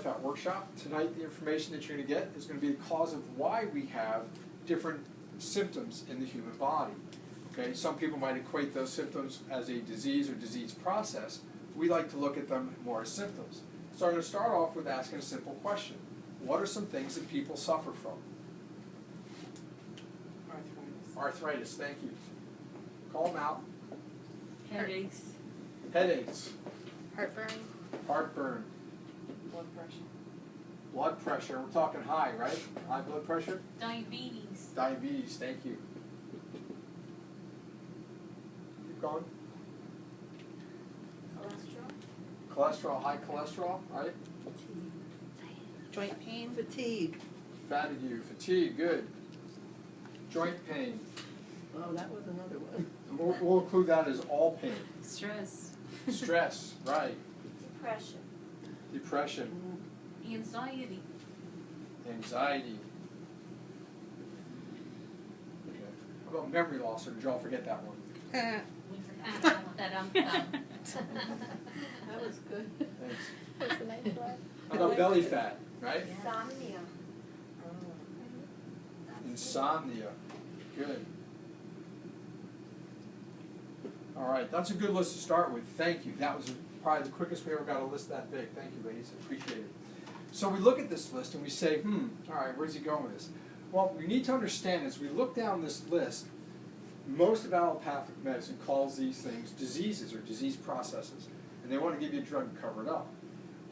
Fat Workshop. Tonight the information that you're going to get is going to be the cause of why we have different symptoms in the human body. Okay, some people might equate those symptoms as a disease or disease process. We like to look at them more as symptoms. So I'm going to start off with asking a simple question. What are some things that people suffer from? Arthritis. Arthritis, thank you. Call them out. Headaches. Headaches. Heartburn. Heartburn. Blood pressure. Blood pressure. We're talking high, right? High blood pressure? Diabetes. Diabetes, thank you. Keep going. Cholesterol, high cholesterol, right? Joint pain. Fatigue. Fatigue, good. Joint pain. Oh, that was another one. We'll include that as all pain. Stress. Stress, right. Depression. Depression. Anxiety. Anxiety. Okay. How about memory loss, or did y'all forget that one? We forgot that That was good. Thanks. That's a nice one. How about belly fat, right? Insomnia. Insomnia. Good. All right, that's a good list to start with. Thank you. That was probably the quickest we ever got a list that big. Thank you, ladies. Appreciate it. So we look at this list and we say, all right, where's he going with this? Well, we need to understand as we look down this list, most of allopathic medicine calls these things diseases or disease processes, and they want to give you a drug to cover it up.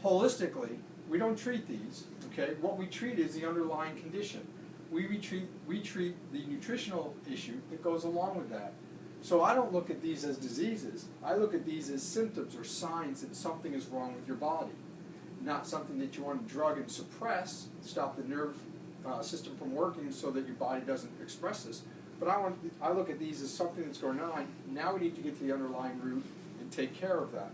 Holistically, we don't treat these, okay? What we treat is the underlying condition. We treat the nutritional issue that goes along with that. So I don't look at these as diseases. I look at these as symptoms or signs that something is wrong with your body. Not something that you want to drug and suppress, stop the nerve system from working so that your body doesn't express this. But I look at these as something that's going on. Now we need to get to the underlying root and take care of that,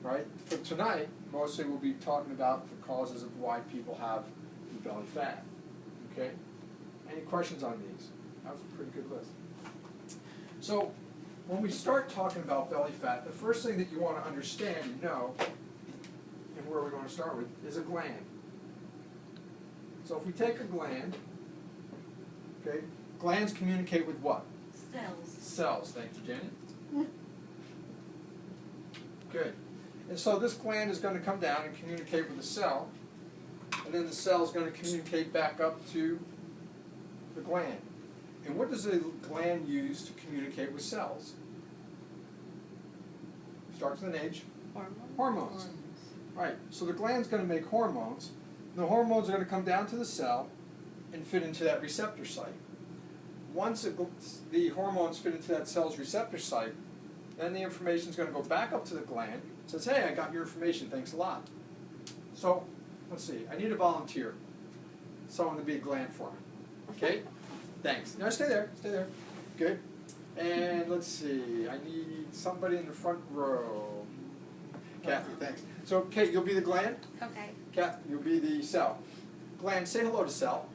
right? For tonight, mostly we'll be talking about the causes of why people have belly fat, okay? Any questions on these? That was a pretty good list. So when we start talking about belly fat, the first thing that you want to understand and know, and where we're going to start with, is a gland. So if we take a gland, okay, glands communicate with what? Cells. Cells, thank you, Jenny. Good. And so this gland is going to come down and communicate with the cell, and then the cell is going to communicate back up to the gland. And what does the gland use to communicate with cells? Starts with an H. Hormones. Right. So the gland's going to make hormones. The hormones are going to come down to the cell and fit into that receptor site. Once the hormones fit into that cell's receptor site, then the information is going to go back up to the gland. It says, hey, I got your information, thanks a lot. So, let's see, I need a volunteer. Someone to be a gland for me. Okay? Thanks. No, stay there, stay there. Good. And let's see, I need somebody in the front row. Kathy, thanks. So, Kate, you'll be the gland? Okay. Kathy, you'll be the cell. Gland, say hello to cell.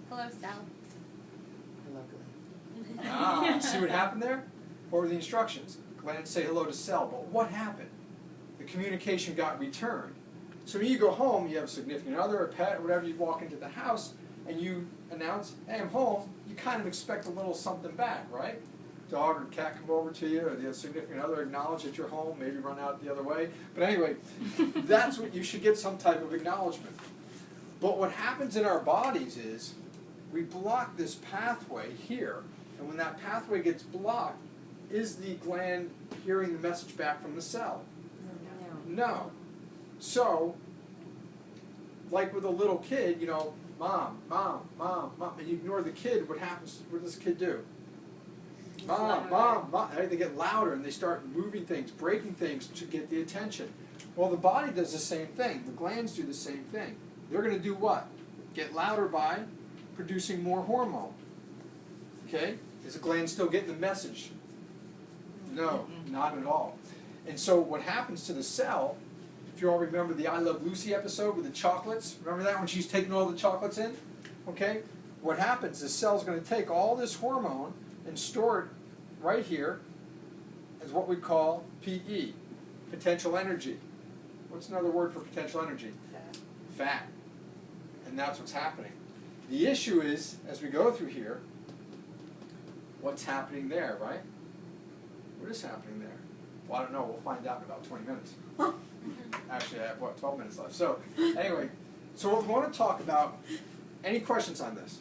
Hello, cell. Ah, see what happened there? What were the instructions? Gland, say hello to cell. But what happened? The communication got returned. So when you go home, you have a significant other, a pet, or whatever, you walk into the house, and you announce, hey, I'm home, you kind of expect a little something back, right? Dog or cat come over to you, or the significant other acknowledge that you're home, maybe run out the other way. But anyway, that's what you should get, some type of acknowledgement. But what happens in our bodies is we block this pathway here. And when that pathway gets blocked, is the gland hearing the message back from the cell? No. So, like with a little kid, you know, mom, mom, mom, mom, and you ignore the kid, what happens? What does the kid do? Mom, mom, mom. They get louder and they start moving things, breaking things to get the attention. Well, the body does the same thing. The glands do the same thing. They're going to do what? Get louder by producing more hormone. Okay? Is the gland still getting the message? No, not at all. And so what happens to the cell, if you all remember the I Love Lucy episode with the chocolates, remember that when she's taking all the chocolates in? Okay? What happens, the cell's going to take all this hormone and store it right here as what we call PE, potential energy. What's another word for potential energy? fat. And that's what's happening. The issue is, as we go through here, what's happening there, right? What is happening there? Well, I don't know. We'll find out in about 20 minutes. Actually, I have, 12 minutes left. So, anyway, so what we want to talk about, any questions on this?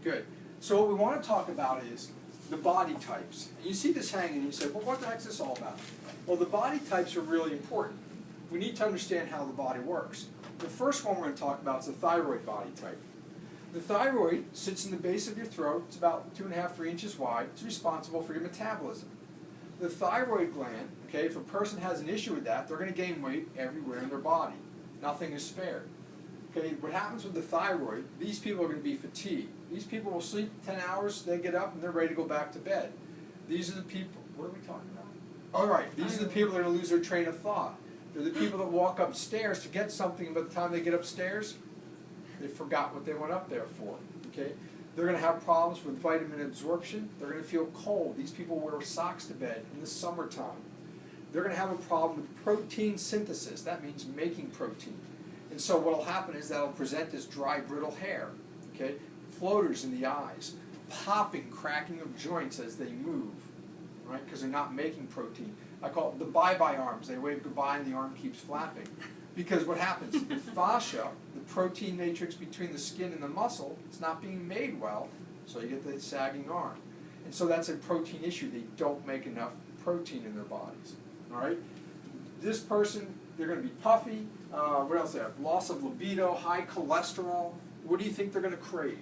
Good. So what we want to talk about is the body types. And you see this hanging and you say, well, what the heck is this all about? Well, the body types are really important. We need to understand how the body works. The first one we're going to talk about is the thyroid body type. The thyroid sits in the base of your throat. It's about 2.5 to 3 inches wide. It's responsible for your metabolism. The thyroid gland, okay, if a person has an issue with that, they're going to gain weight everywhere in their body. Nothing is spared. Okay, what happens with the thyroid, these people are going to be fatigued. These people will sleep 10 hours, they get up, and they're ready to go back to bed. These are the people, what are we talking about? All right, these are the people that are going to lose their train of thought. They're the people that walk upstairs to get something, and by the time they get upstairs, they forgot what they went up there for, okay? They're going to have problems with vitamin absorption. They're going to feel cold. These people wear socks to bed in the summertime. They're going to have a problem with protein synthesis. That means making protein. And so what will happen is that will present as dry, brittle hair, okay? Floaters in the eyes, popping, cracking of joints as they move, right? Because they're not making protein. I call it the bye-bye arms. They wave goodbye and the arm keeps flapping. Because what happens, the fascia, the protein matrix between the skin and the muscle, it's not being made well, so you get the sagging arm. And so that's a protein issue. They don't make enough protein in their bodies, all right? This person, they're going to be puffy. What else they have? Loss of libido, high cholesterol. What do you think they're going to crave?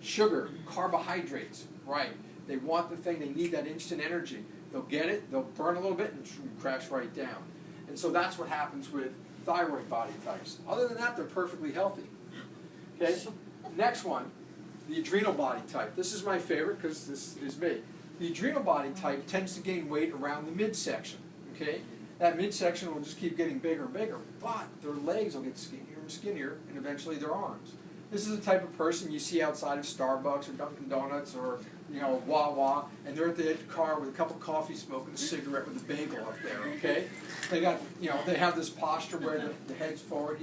Sugar, carbohydrates, right. They want the thing, they need that instant energy. They'll get it, they'll burn a little bit and crash right down. And so that's what happens with thyroid body types. Other than that, they're perfectly healthy. Okay, next one, the adrenal body type. This is my favorite because this is me. The adrenal body type tends to gain weight around the midsection. Okay, that midsection will just keep getting bigger and bigger, but their legs will get skinnier and skinnier, and eventually their arms. This is the type of person you see outside of Starbucks or Dunkin' Donuts or Wawa, and they're at the edge of the car with a cup of coffee, smoking a cigarette with a bagel up there. Okay, they got they have this posture where the head's forward.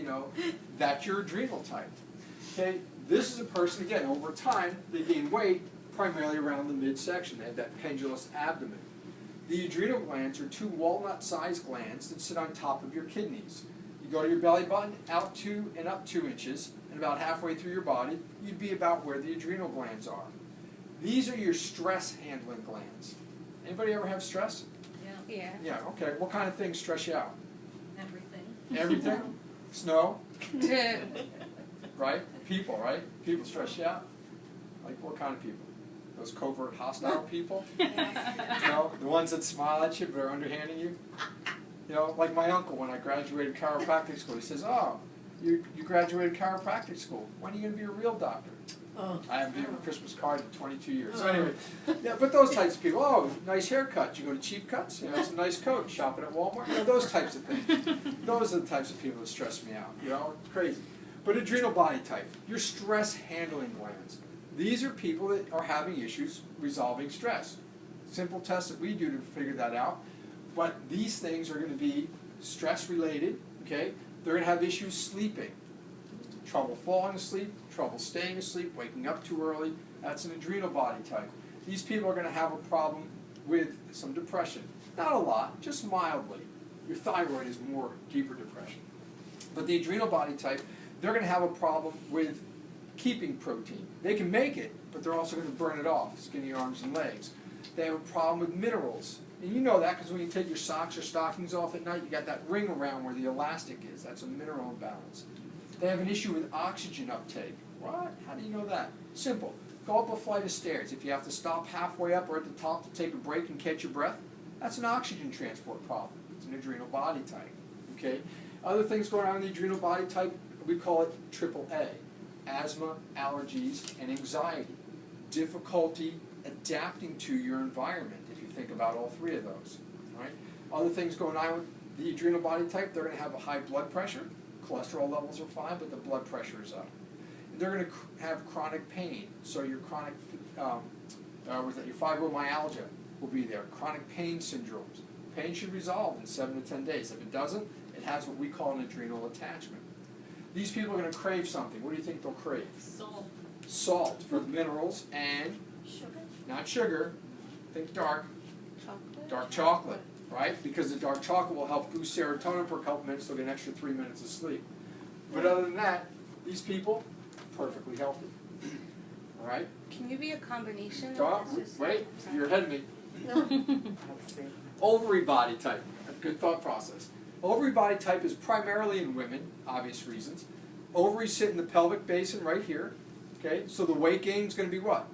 That's your adrenal type. Okay, this is a person again. Over time, they gain weight primarily around the midsection. They have that pendulous abdomen. The adrenal glands are 2 walnut-sized glands that sit on top of your kidneys. You go to your belly button, out 2 and up 2 inches, and about halfway through your body, you'd be about where the adrenal glands are. These are your stress-handling glands. Anybody ever have stress? Yeah, Yeah. Yeah, okay. What kind of things stress you out? everything. Everything? Snow? Right? People, right? People stress you out? Like what kind of people? Those covert hostile people? The ones that smile at you but are underhanding you? Like my uncle when I graduated chiropractic school, he says, oh, you graduated chiropractic school. When are you going to be a real doctor? Oh. I haven't given a Christmas card in 22 years. So anyway, yeah, but those types of people, oh, nice haircut. You go to Cheap Cuts, it's a nice coat. Shopping at Walmart, those types of things. Those are the types of people that stress me out, crazy. But adrenal body type, your stress handling glands. These are people that are having issues resolving stress. Simple tests that we do to figure that out. But these things are going to be stress related, okay? They're going to have issues sleeping. Trouble falling asleep, trouble staying asleep, waking up too early. That's an adrenal body type. These people are going to have a problem with some depression. Not a lot, just mildly. Your thyroid is more deeper depression. But the adrenal body type, they're going to have a problem with keeping protein. They can make it, but they're also going to burn it off, skinny arms and legs. They have a problem with minerals. And you know that because when you take your socks or stockings off at night, you got that ring around where the elastic is. That's a mineral imbalance. They have an issue with oxygen uptake. What? How do you know that? Simple. Go up a flight of stairs. If you have to stop halfway up or at the top to take a break and catch your breath, that's an oxygen transport problem. It's an adrenal body type. Okay? Other things going on in the adrenal body type, we call it AAA. Asthma, allergies, and anxiety. Difficulty adapting to your environment, if you think about all 3 of those. Right? Other things going on with the adrenal body type, they're going to have a high blood pressure. Cholesterol levels are fine, but the blood pressure is up. They're going to have chronic pain, so your chronic, your fibromyalgia will be there. Chronic pain syndromes. Pain should resolve in 7 to 10 days. If it doesn't, it has what we call an adrenal attachment. These people are going to crave something. What do you think they'll crave? Salt. Salt for the minerals and Sugar. not sugar. Think dark. Chocolate. Dark chocolate, right? Because the dark chocolate will help boost serotonin for a couple minutes, they'll get an extra 3 minutes of sleep. But other than that, these people, perfectly healthy. All right? Can you be a combination Dark, of this? wait, you're ahead of me. No. Ovary body type, a good thought process. Ovary body type is primarily in women, obvious reasons. Ovaries sit in the pelvic basin right here, okay? So the weight gain is going to be what?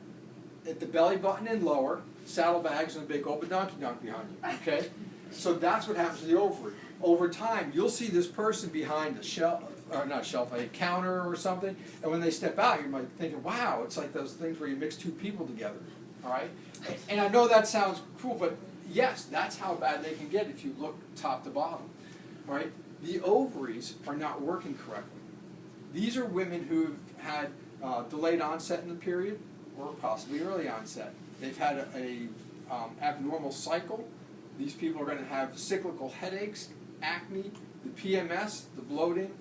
At the belly button and lower, saddlebags and a big open donkey behind you, okay? So that's what happens to the ovary. Over time, you'll see this person behind a shelf, or not a shelf, a counter or something, and when they step out, you're like thinking, wow, it's like those things where you mix two people together, all right? And I know that sounds cool, but yes, that's how bad they can get if you look top to bottom, right? The ovaries are not working correctly. These are women who've had delayed onset in the period, or possibly early onset. They've had a abnormal cycle. These people are going to have cyclical headaches, acne, the PMS, the bloating,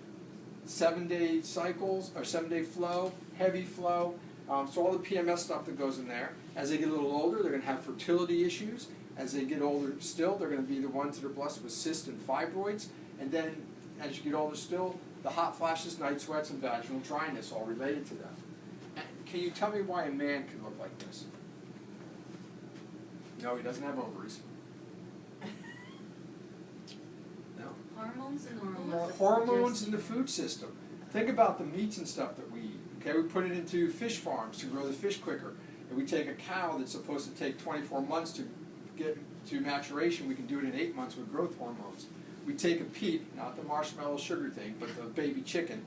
7-day cycles, or 7-day flow, heavy flow. So all the PMS stuff that goes in there. As they get a little older, they're going to have fertility issues. As they get older still, they're going to be the ones that are blessed with cysts and fibroids. And then, as you get older still, the hot flashes, night sweats, and vaginal dryness, all related to that. And can you tell me why a man can look like this? No, he doesn't have ovaries. No. Hormones and Hormones in the food system. Think about the meats and stuff that we eat. Okay, we put it into fish farms to grow the fish quicker. And we take a cow that's supposed to take 24 months to get to maturation, we can do it in 8 months with growth hormones. We take a peep, not the marshmallow sugar thing, but the baby chicken,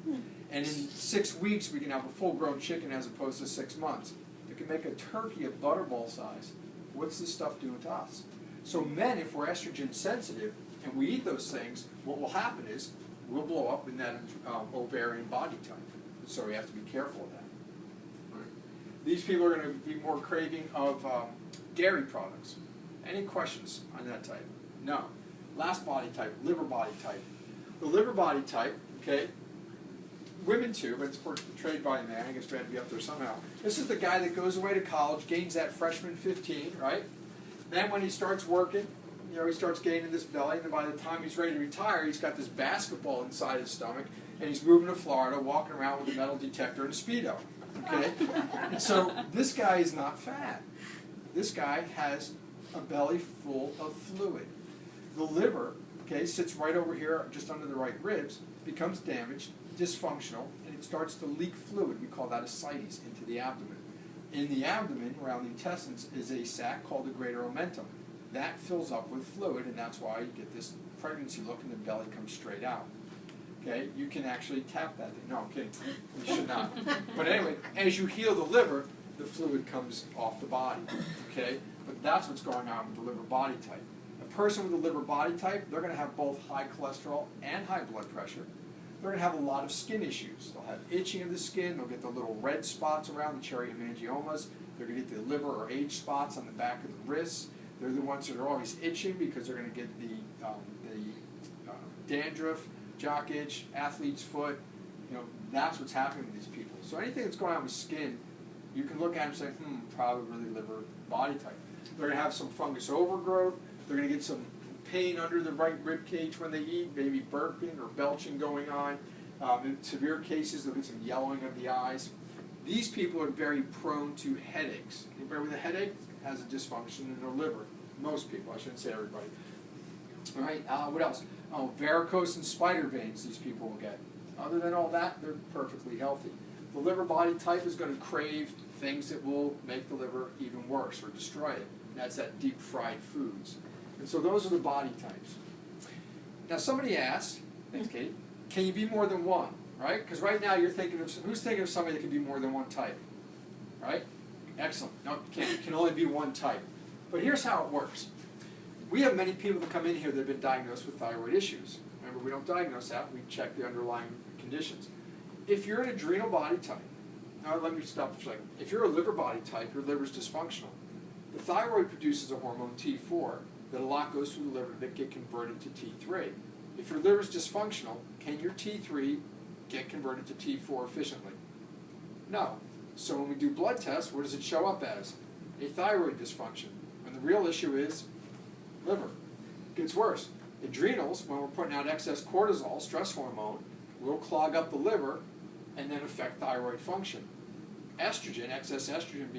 and in 6 weeks we can have a full-grown chicken as opposed to 6 months. We can make a turkey a butterball size. What's this stuff doing to us? So men, if we're estrogen sensitive and we eat those things, what will happen is we'll blow up in that ovarian body type. So we have to be careful of that. These people are going to be more craving of dairy products. Any questions on that type? No. Last body type, liver body type. The liver body type, okay, women too, but it's portrayed by a man. I guess we had to be up there somehow. This is the guy that goes away to college, gains that freshman 15, right? Then when he starts working, you know, he starts gaining this belly, and then by the time he's ready to retire, he's got this basketball inside his stomach, and he's moving to Florida, walking around with a metal detector and a Speedo. Okay? And so this guy is not fat. This guy has a belly full of fluid. The liver, okay, sits right over here, just under the right ribs, becomes damaged, dysfunctional, and it starts to leak fluid. We call that ascites into the abdomen. In the abdomen, around the intestines, is a sac called the greater omentum. That fills up with fluid, and that's why you get this pregnancy look and the belly comes straight out. Okay, you can actually tap that thing. No, I'm kidding. You should not. But anyway, as you heal the liver, the fluid comes off the body. Okay, but that's what's going on with the liver body type. A person with a liver body type, they're going to have both high cholesterol and high blood pressure. They're going to have a lot of skin issues. They'll have itching of the skin. They'll get the little red spots around the cherryomangiomas. They're going to get the liver or age spots on the back of the wrists. They're the ones that are always itching because they're going to get the dandruff, jock itch, athlete's foot. You know, that's what's happening with these people. So anything that's going on with skin, you can look at and say, probably really liver body type. They're going to have some fungus overgrowth. They're going to get some pain under the right rib cage when they eat, maybe burping or belching going on. In severe cases, they'll get some yellowing of the eyes. These people are very prone to headaches. Anybody with a headache has a dysfunction in their liver. Most people, I shouldn't say everybody. All right, what else? Oh, varicose and spider veins these people will get. Other than all that, they're perfectly healthy. The liver body type is going to crave things that will make the liver even worse or destroy it. And that's that deep fried foods. And so those are the body types. Now somebody asked, thanks Kate, can you be more than one? Right? Because right now you're thinking of, who's thinking of somebody that can be more than one type? Right? Excellent. No, you can't. It can only be one type. But here's how it works. We have many people that come in here that have been diagnosed with thyroid issues. Remember, we don't diagnose that. We check the underlying conditions. If you're an adrenal body type, now let me stop for a second. If you're a liver body type, your liver's dysfunctional. The thyroid produces a hormone T4 that a lot goes through the liver that get converted to T3. If your liver's dysfunctional, can your T3 get converted to T4 efficiently? No. So when we do blood tests, what does it show up as? A thyroid dysfunction. And the real issue is liver. It gets worse. Adrenals, when we're putting out excess cortisol, stress hormone, will clog up the liver and then affect thyroid function. Estrogen, excess estrogen being